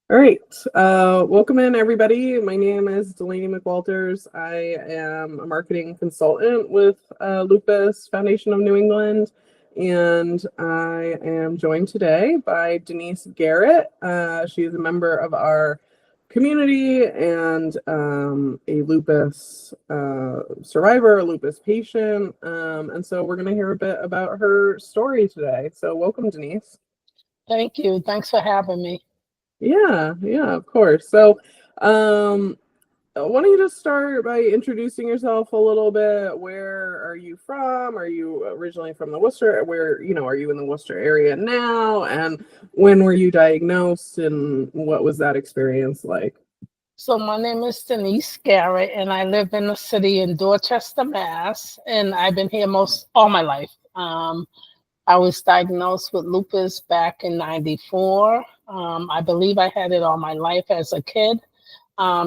All right. Welcome in, everybody. My name is Delaney McWalters. I am a marketing consultant with Lupus Foundation of New England, and I am joined today by Denice Garrett. She is a member of our community and a lupus survivor, a lupus patient. And so we're going to hear a bit about her story today. So welcome, Denice. Thank you. Thanks for having me. Yeah, of course. So, why don't you just start by introducing yourself a little bit? Where are you from? Are you originally from the Worcester? Are you in the Worcester area now? And when were you diagnosed? And what was that experience like? So my name is Denice Garrett, and I live in the city in Dorchester, Mass. And I've been here most all my life. I was diagnosed with lupus back in '94. I believe I had it all my life as a kid. I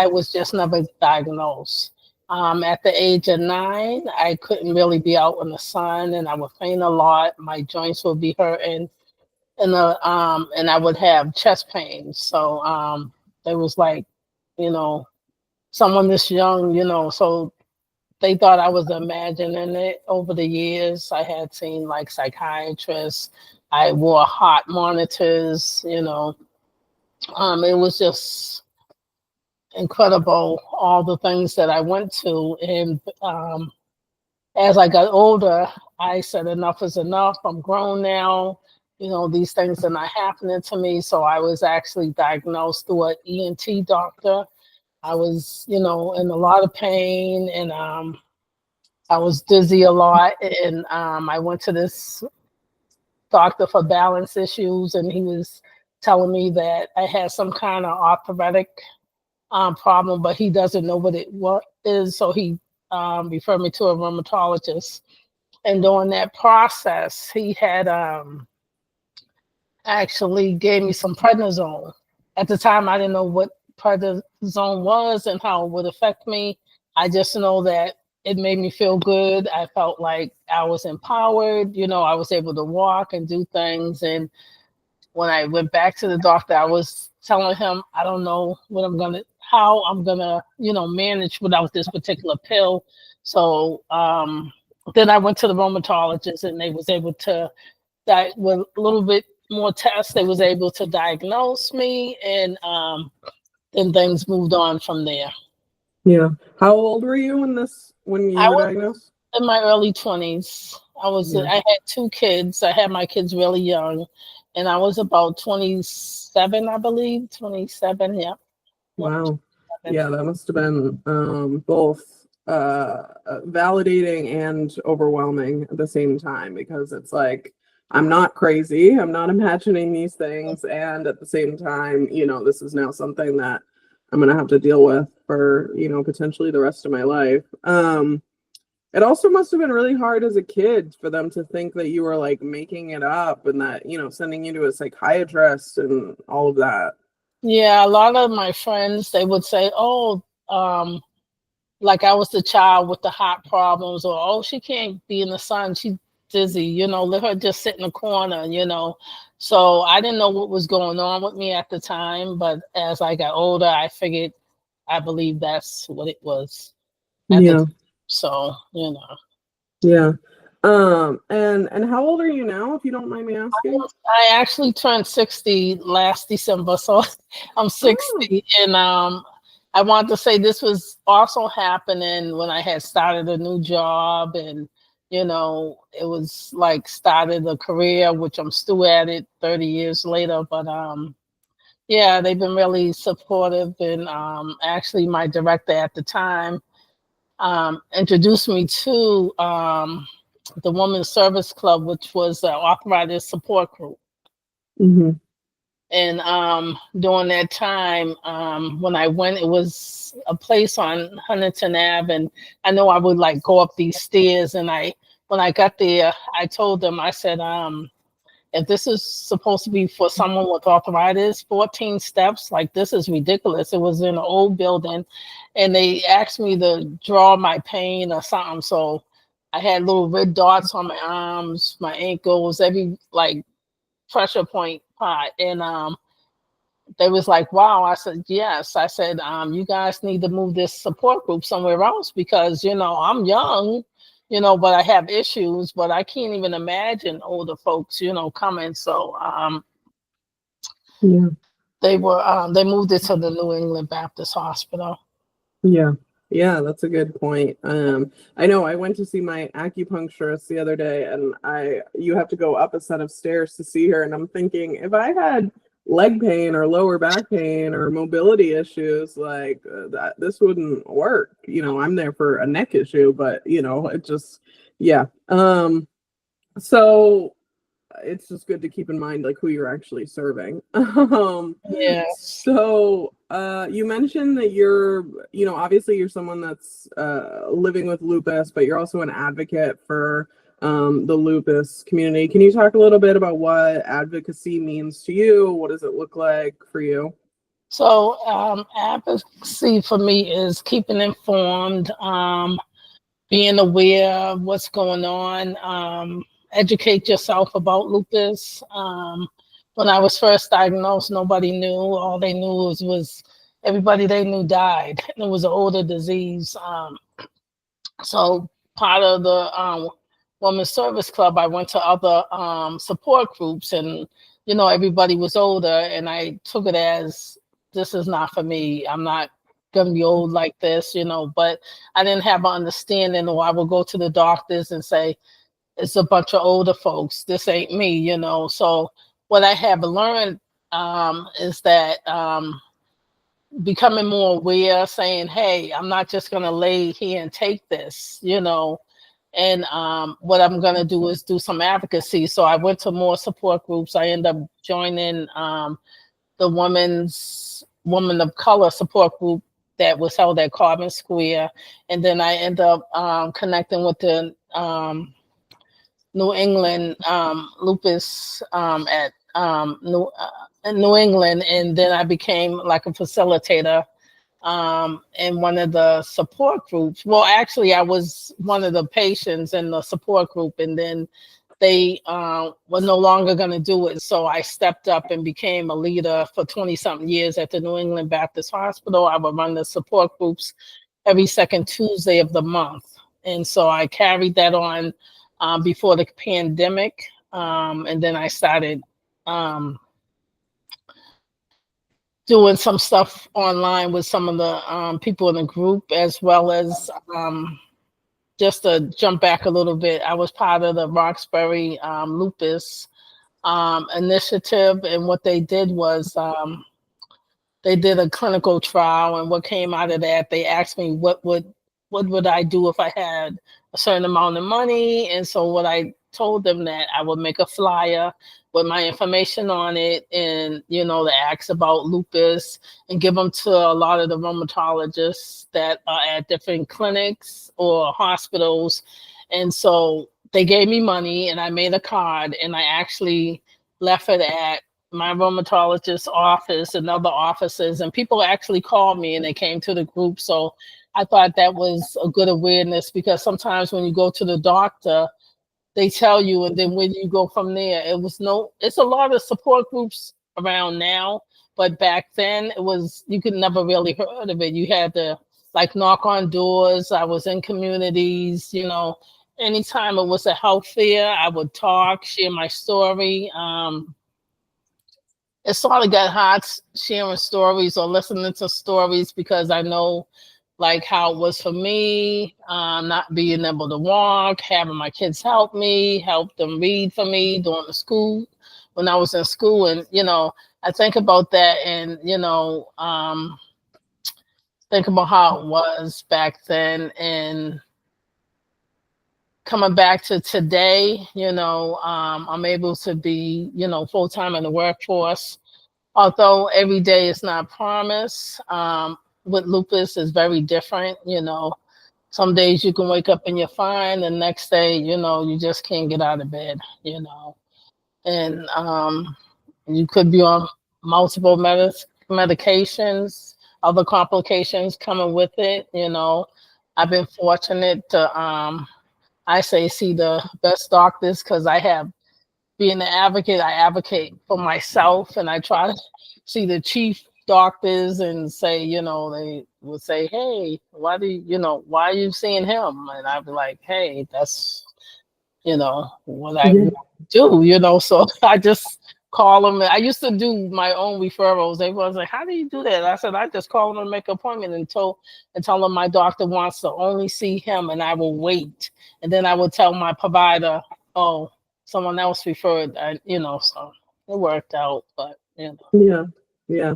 was just never diagnosed. At the age of 9, I couldn't really be out in the sun, and I would faint a lot. My joints would be hurting, and I would have chest pains. So it was like, you know, someone this young, so they thought I was imagining it. Over the years, I had seen like psychiatrists. I wore heart monitors. It was just incredible, all the things that I went to. And as I got older, I said, enough is enough. I'm grown now. These things are not happening to me. So I was actually diagnosed through an ENT doctor. I was, in a lot of pain, and I was dizzy a lot. And I went to this doctor for balance issues, and he was telling me that I had some kind of arthritic problem, but he doesn't know what is. So he referred me to a rheumatologist. And during that process, he had actually gave me some prednisone. At the time, I didn't know what prednisone was and how it would affect me. I just know that it made me feel good. I felt like I was empowered. I was able to walk and do things. And when I went back to the doctor, I was telling him, I don't know how I'm gonna, manage without this particular pill. So then I went to the rheumatologist, and they was able to, with a little bit more tests, they was able to diagnose me, and then things moved on from there. Yeah. How old were you when you I were was diagnosed? in my early 20s. Yeah. I had 2 kids. I had my kids really young, and I was about 27, I believe. 27, yeah. Yep, Wow. 27. Yeah, that must have been both validating and overwhelming at the same time, because it's like, I'm not crazy. I'm not imagining these things. And at the same time, this is now something that I'm going to have to deal with for, potentially the rest of my life. It also must have been really hard as a kid for them to think that you were like making it up, and that, sending you to a psychiatrist and all of that. Yeah, a lot of my friends, they would say, oh, like I was the child with the heart problems, or, oh, she can't be in the sun, she's dizzy, let her just sit in the corner. So I didn't know what was going on with me at the time, but as I got older, I believe that's what it was at the Yeah. time. So, Yeah. And how old are you now, if you don't mind me asking? I actually turned 60 last December, so I'm Oh, 60. And I want to say this was also happening when I had started a new job, and it was like started a career, which I'm still at it 30 years later. But yeah, they've been really supportive, and actually my director at the time introduced me to the Women's Service Club, which was an arthritis support group. hmm. And during that time, when I went, it was a place on Huntington Ave, and I know I would like go up these stairs. And when I got there, I told them, I said, if this is supposed to be for someone with arthritis, 14 steps, like this is ridiculous. It was in an old building, and they asked me to draw my pain or something. So I had little red dots on my arms, my ankles, every like pressure point part. And they was like, wow. I said, yes. I said, you guys need to move this support group somewhere else because, I'm young, but I have issues, but I can't even imagine older folks, coming. So Yeah. they moved it to the New England Baptist Hospital. Yeah. Yeah, that's a good point. I know I went to see my acupuncturist the other day, and you have to go up a set of stairs to see her. And I'm thinking, if I had leg pain or lower back pain or mobility issues, like that, this wouldn't work. I'm there for a neck issue, but it just, yeah. So it's just good to keep in mind like who you're actually serving. Yes. So you mentioned that you're, obviously you're someone that's living with lupus, but you're also an advocate for the lupus community. Can you talk a little bit about what advocacy means to you? What does it look like for you? So advocacy for me is keeping informed, being aware of what's going on, educate yourself about lupus. When I was first diagnosed, nobody knew. All they knew was everybody they knew died. And it was an older disease. So part of the Women's Service Club, I went to other support groups, and everybody was older, and I took it as, this is not for me. I'm not gonna be old like this, but I didn't have an understanding, or I would go to the doctors and say, it's a bunch of older folks, this ain't me, So what I have learned is that becoming more aware, saying, hey, I'm not just gonna lay here and take this, and what I'm gonna do is do some advocacy. So I went to more support groups. I ended up joining the Woman of Color support group that was held at Carbon Square. And then I ended up connecting with the New England Lupus at New England. And then I became like a facilitator in one of the support groups. Well, actually, I was one of the patients in the support group, and then they were no longer going to do it. So I stepped up and became a leader for 20-something years at the New England Baptist Hospital. I would run the support groups every second Tuesday of the month. And so I carried that on before the pandemic. And then I started doing some stuff online with some of the people in the group, as well as just to jump back a little bit, I was part of the Roxbury Lupus initiative, and what they did was they did a clinical trial, and what came out of that, they asked me what would I do if I had a certain amount of money. And so what I told them, that I would make a flyer with my information on it, and the acts about lupus, and give them to a lot of the rheumatologists that are at different clinics or hospitals. And so they gave me money, and I made a card, and I actually left it at my rheumatologist's office and other offices, and people actually called me and they came to the group. So I thought that was a good awareness, because sometimes when you go to the doctor, they tell you, and then when you go from there, it's a lot of support groups around now, but back then you could never really heard of it. You had to like knock on doors. I was in communities, anytime it was a health fair, I would talk, share my story. It sort of got hard sharing stories or listening to stories, because I know like how it was for me, not being able to walk, having my kids help them read for me during the school, when I was in school. And, I think about that, and, think about how it was back then, and coming back to today, I'm able to be, full-time in the workforce, although every day is not promised. With lupus is very different. Some days you can wake up and you're fine. The next day, you just can't get out of bed, and you could be on multiple medications, other complications coming with it. I've been fortunate to, see the best doctors, because being an advocate, I advocate for myself, and I try to see the chief doctors and say, they would say, hey, why why are you seeing him? And I'd be like, hey, that's, what I Yeah. do, so I just call them. I used to do my own referrals. Everyone's like, how do you do that? I said, I just call them and make an appointment and tell them my doctor wants to only see him, and I will wait. And then I will tell my provider, oh, someone else referred, so it worked out, but Yeah. Yeah.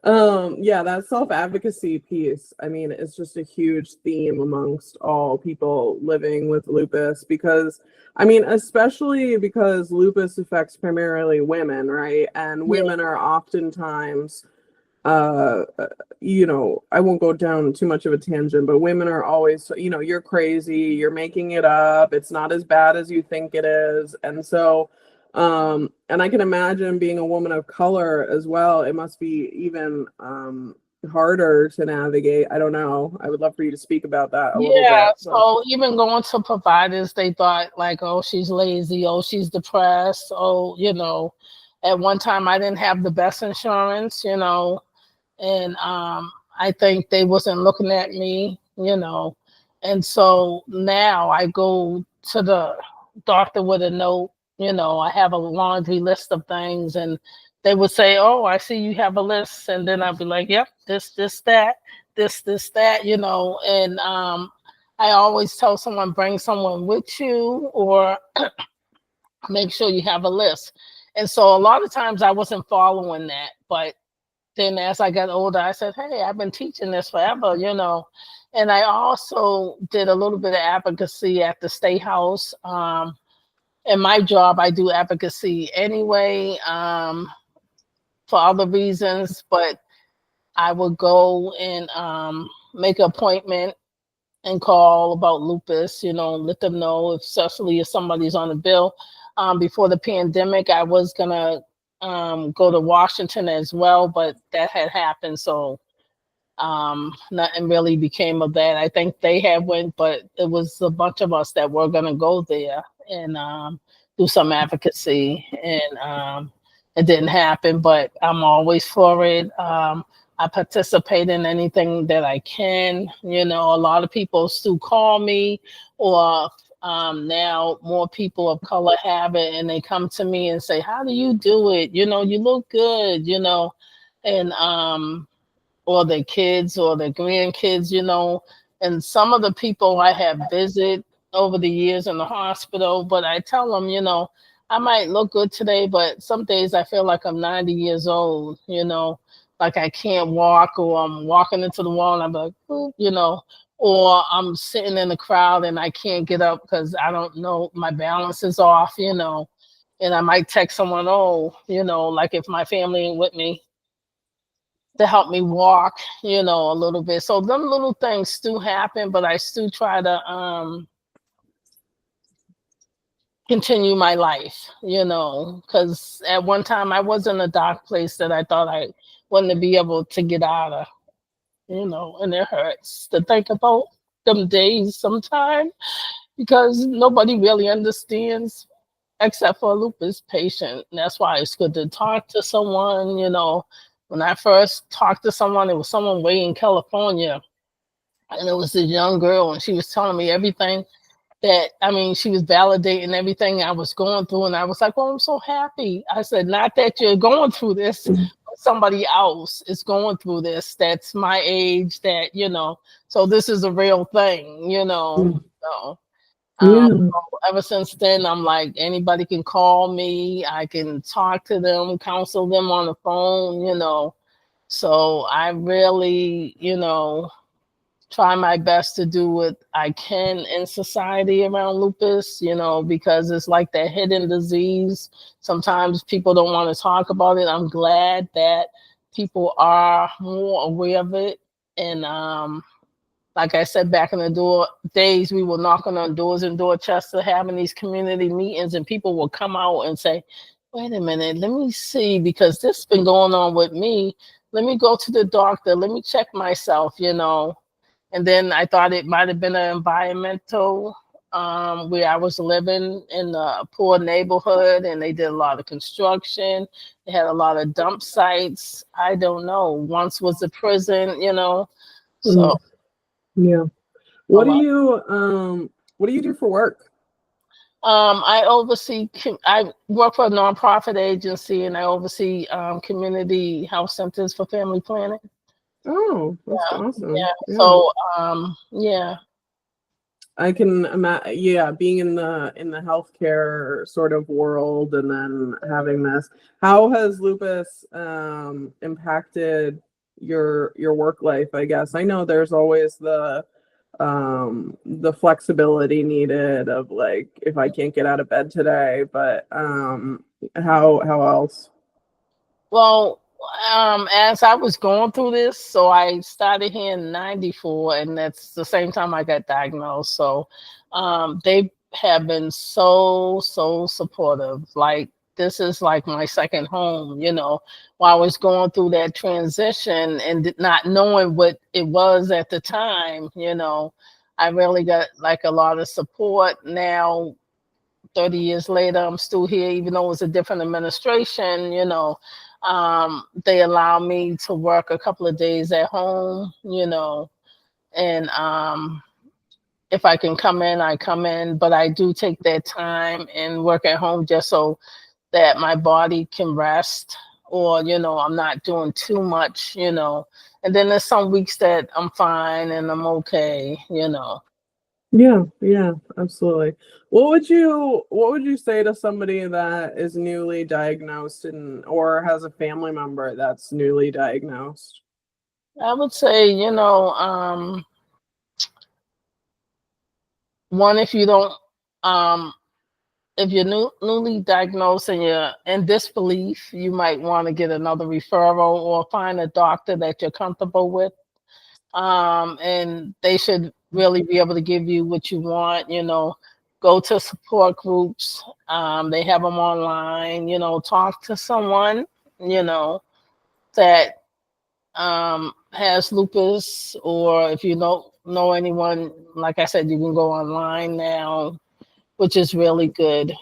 Yeah, that self-advocacy piece, I mean, it's just a huge theme amongst all people living with lupus because, I mean, especially because lupus affects primarily women, right? And yeah, women are oftentimes, uh, I won't go down too much of a tangent, but women are always, you're crazy, you're making it up, it's not as bad as you think it is. And so, and I can imagine being a woman of color as well, it must be even harder to navigate. I don't know. I would love for you to speak about that a little yeah. bit. But So even going to providers, they thought like, oh, she's lazy, oh, she's depressed, oh, at one time I didn't have the best insurance, and I think they wasn't looking at me, and so now I go to the doctor with a note, I have a laundry list of things, and they would say, oh, I see you have a list, and then I'd be like, yep, this that, this that, and I always tell someone, bring someone with you, or make sure you have a list. And so a lot of times I wasn't following that, but then as I got older, I said, hey, I've been teaching this forever, And I also did a little bit of advocacy at the State House. In my job, I do advocacy anyway, for other reasons, but I would go and make an appointment and call about lupus, let them know, especially if somebody's on a bill. Before the pandemic, I was gonna go to Washington as well, but that had happened, so nothing really became of that. I think they had went, but it was a bunch of us that were gonna go there and do some advocacy, and it didn't happen. But I'm always for it. I participate in anything that I can. A lot of people still call me, or now more people of color have it, and they come to me and say, how do you do it? You look good, and or their kids or their grandkids, and some of the people I have visited over the years in the hospital, but I tell them, I might look good today, but some days I feel like I'm 90 years old, like I can't walk, or I'm walking into the wall and I'm like, "Ooh," or I'm sitting in the crowd and I can't get up because I don't know, my balance is off, and I might text someone, oh, like if my family ain't with me, to help me walk, a little bit. So them little things still happen, but I still try to continue my life, because at one time I was in a dark place that I thought I wouldn't be able to get out of, and it hurts to think about them days sometime, because nobody really understands except for a lupus patient. And that's why it's good to talk to someone, When I first talked to someone, it was someone way in California, and it was a young girl, and she was telling me everything she was validating everything I was going through, and I was like, "Oh, I'm so happy." I said, "Not that you're going through this, but somebody else is going through this. That's my age. So this is a real thing, So, yeah. ever since then, I'm like, anybody can call me. I can talk to them, counsel them on the phone, So I really, try my best to do what I can in society around lupus, because it's like that hidden disease. Sometimes people don't want to talk about it. I'm glad that people are more aware of it. And like I said, back in the days, we were knocking on doors in Dorchester, having these community meetings, and people will come out and say, wait a minute, let me see, because this has been going on with me. Let me go to the doctor. Let me check myself, And then I thought it might have been an environmental where I was living in a poor neighborhood, and they did a lot of construction. They had a lot of dump sites. I don't know. Once was a prison, so Yeah. a What do lot. you do for work? I work for a nonprofit agency, and I oversee community health centers for family planning. Oh, that's Yeah, awesome. yeah. Yeah. So, yeah. I can imagine, yeah, being in the healthcare sort of world and then having this. How has lupus impacted your work life, I guess? I know there's always the flexibility needed of like if I can't get out of bed today, but how else? Well, as I was going through this, so I started here in '94, and that's the same time I got diagnosed. So, they have been so supportive. Like, this is like my second home, while I was going through that transition and not knowing what it was at the time, I really got like a lot of support. Now, 30 years later, I'm still here, even though it's a different administration, they allow me to work a couple of days at home, and if I can come in, I come in, but I do take that time and work at home just so that my body can rest, or, I'm not doing too much, and then there's some weeks that I'm fine and I'm okay. Yeah, yeah, absolutely. What would you say to somebody that is newly diagnosed and or has a family member that's newly diagnosed? I would say, one, um, if you're newly diagnosed and you're in disbelief, you might want to get another referral or find a doctor that you're comfortable with. And they should really be able to give you what you want. Go to support groups. They have them online. Talk to someone. That has lupus, or if you don't know anyone, like I said, you can go online now, which is really good,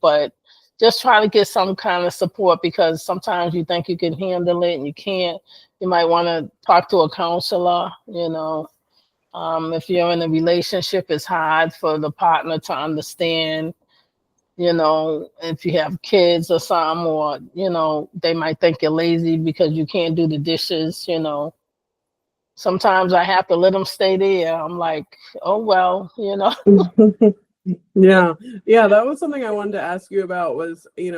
but just try to get some kind of support, because sometimes you think you can handle it and you can't. You might want to talk to a counselor. If you're in a relationship, it's hard for the partner to understand, if you have kids or something, or, they might think you're lazy because you can't do the dishes. Sometimes I have to let them stay there. I'm like, oh, well. Yeah, yeah, that was something I wanted to ask you about was, you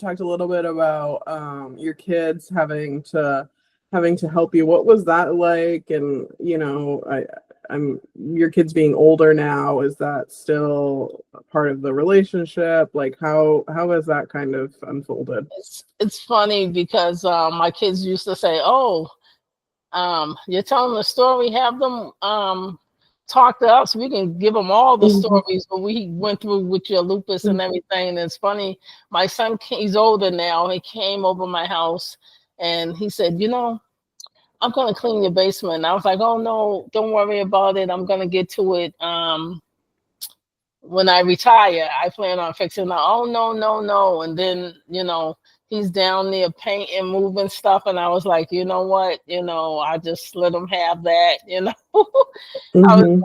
talked a little bit about your kids having to help you. What was that like? And, I'm your kids being older now, is that still a part of the relationship? Like how has that kind of unfolded? It's funny because my kids used to say, "Oh, you're telling the story. Have them talk to us. We can give them all the Mhm. stories what we went through with your lupus and everything." And it's funny. My son, he's older now. He came over my house and he said, "I'm gonna clean your basement." And I was like, "Oh no, don't worry about it. I'm gonna get to it. When I retire, I plan on fixing it." Oh no, no, no. And then, he's down there painting, moving stuff. And I was like, you know what? I just let him have that. I was Mhm.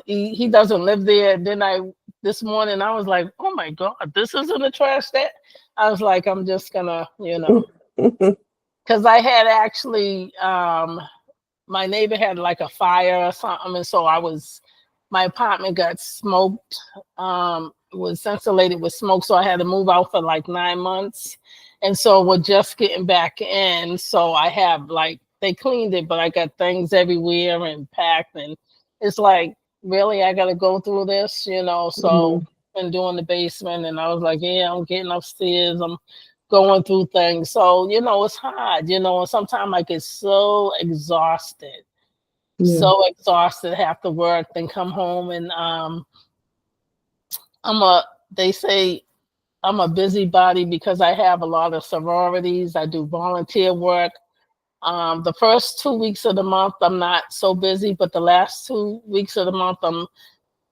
he doesn't live there. And then this morning I was like, oh my God, this isn't a trash that. I was like, I'm just gonna, because I had actually my neighbor had like a fire or something, and so my apartment got smoked, was insulated with smoke, so I had to move out for like 9 months, and so we're just getting back in. So I have like they cleaned it, but I got things everywhere and packed, and it's like, really, I got to go through this. So Mhm. been doing the basement, and I was like, yeah, I'm getting upstairs. I'm going through things. So, it's hard, and sometimes I get Yeah. so exhausted, have to work, then come home, and I'm a they say I'm a busybody because I have a lot of sororities. I do volunteer work. The first 2 weeks of the month I'm not so busy, but the last 2 weeks of the month I'm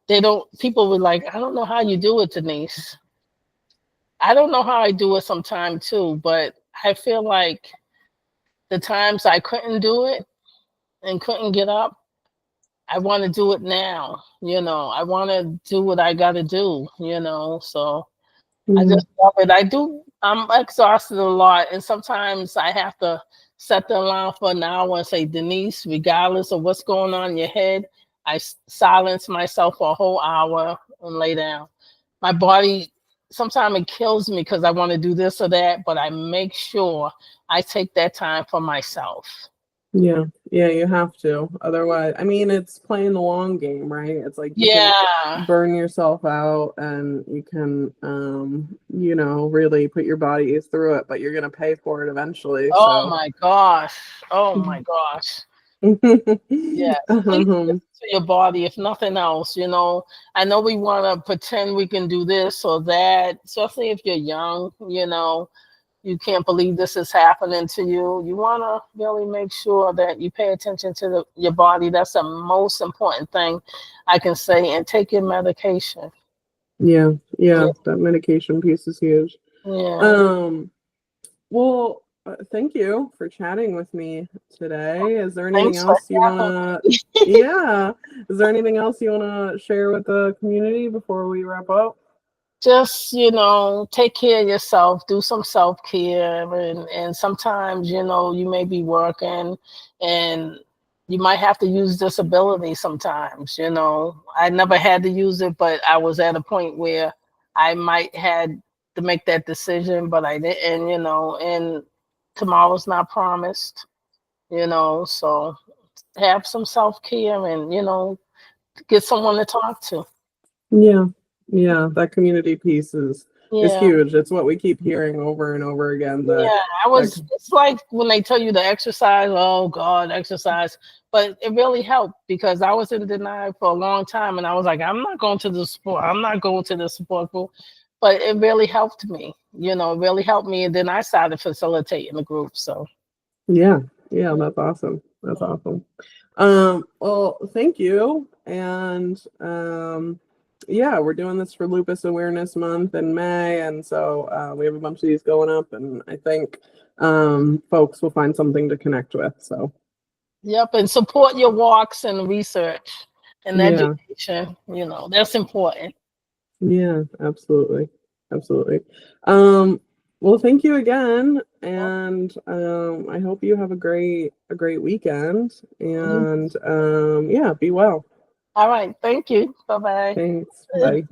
people were like, I don't know how you do it, Denice. I don't know how I do it sometimes too, but I feel like the times I couldn't do it and couldn't get up, I want to do it now. I want to do what I got to do, so I Mhm. just love it. I'm exhausted a lot, and sometimes I have to set the alarm for an hour and say, Denice, regardless of what's going on in your head, silence myself for a whole hour and lay down. My body, sometimes it kills me because I want to do this or that, but I make sure I take that time for myself. Yeah, yeah, you have to. Otherwise, I mean, it's playing the long game, right? It's like you can Yeah. burn yourself out and you can, really put your body through it, but you're gonna pay for it eventually. Oh So, my gosh. Oh my gosh. Yes, please listen um, to your body, if nothing else. I know we want to pretend we can do this or that, especially if you're young, you can't believe this is happening to you. You want to really make sure that you pay attention to your body. That's the most important thing I can say. And take your medication. yeah, Yeah. yeah, that medication piece is huge. Yeah. Um, well, thank you for chatting with me today. Is there anything Thanks for else you having wanna, me. yeah, is there anything else you wanna share with the community before we wrap up? Just, take care of yourself, do some self-care, and sometimes, you may be working and you might have to use disability sometimes. I never had to use it, but I was at a point where I might had to make that decision, but I didn't. And tomorrow's not promised. So have some self-care and, get someone to talk to. Yeah, yeah, that community piece is Yeah. huge. It's what we keep hearing over and over again that Yeah, like it's like when they tell you to exercise, oh God, exercise. But it really helped because I was in denial for a long time and I was like, I'm not going to the sport. I'm not going to the support group. But it really helped me. It really helped me. And then I started facilitating the group. So yeah, yeah, that's awesome. That's awesome. Well, thank you. And yeah, we're doing this for Lupus Awareness Month in May, and so we have a bunch of these going up, and I think folks will find something to connect with. So yep, and support your walks and research and yeah, education. That's important. yeah, absolutely, absolutely. Well, thank you again, and I hope you have a great weekend, and yeah, be well. All right, thank you. Bye-bye. Thanks. Bye.